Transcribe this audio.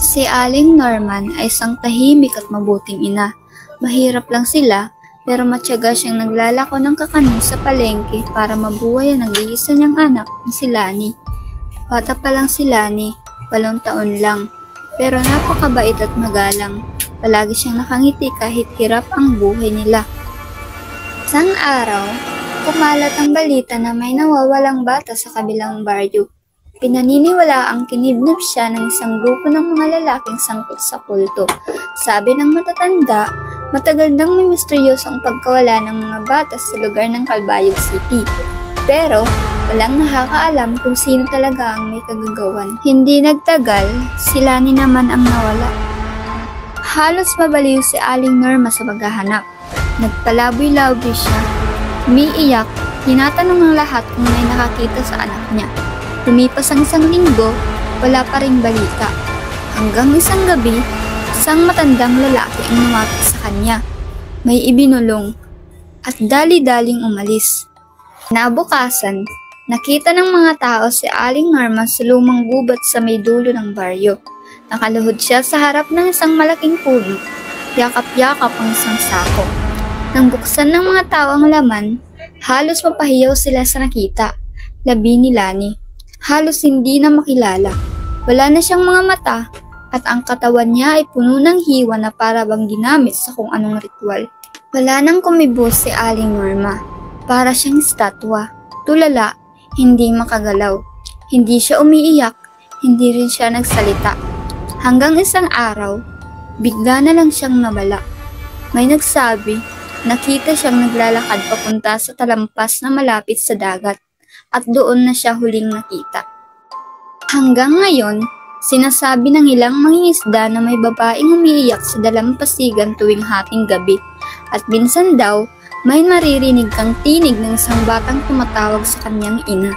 Si Aling Norman ay isang tahimik at mabuting ina. Mahirap lang sila, pero matyaga siyang naglalako ng kakanin sa palengke para mabuhay ang nag-iisa niyang anak na si Lani. Bata pa lang si Lani, 8 taon lang, pero napakabait at magalang. Palagi siyang nakangiti kahit hirap ang buhay nila. Isang araw, kumalat ang balita na may nawawalang bata sa kabilang baryo. Pinaniniwala ang kinidnap siya ng isang grupo ng mga lalaking sangkot sa kulto. Sabi ng matatanda, matagal nang may misteryosong pagkawala ng mga bata sa lugar ng Calbayog City. Pero walang nakakaalam kung sino talaga ang may kagagawan. Hindi nagtagal, si Lani naman ang nawala. Halos mabaliw si Aling Norma sa paghahanap. Nagpalaboy-laboy siya. Umiiyak, tinatanong ng lahat kung may nakakita sa anak niya. Lumipas ang 1 linggo, wala pa ring balita. Hanggang isang gabi, isang matandang lalaki ang lumapit sa kanya. May ibinulong at dali-daling umalis. Kinabukasan, nakita ng mga tao si Aling Norma sa lumang gubat sa may dulo ng baryo. Nakaluhod siya sa harap ng isang malaking puno. Yakap-yakap ang isang sako. Nang buksan ng mga tao ang laman, halos mapahiyaw sila sa nakita. Labi ni Lani. Halos hindi na makilala. Wala na siyang mga mata at ang katawan niya ay puno ng hiwa na para bang ginamit sa kung anong ritual. Wala nang kumibos si Aling Norma. Para siyang estatwa. Tulala, hindi makagalaw. Hindi siya umiiyak, hindi rin siya nagsalita. Hanggang isang araw, bigla na lang siyang nawala. May nagsabi, nakita siyang naglalakad papunta sa talampas na malapit sa dagat. At doon na siya huling nakita. Hanggang ngayon, sinasabi ng ilang mangingisda na may babaeng umiiyak sa dalampasigan tuwing hating gabi. At minsan daw, may maririnig kang tinig ng isang batang tumatawag sa kanyang ina.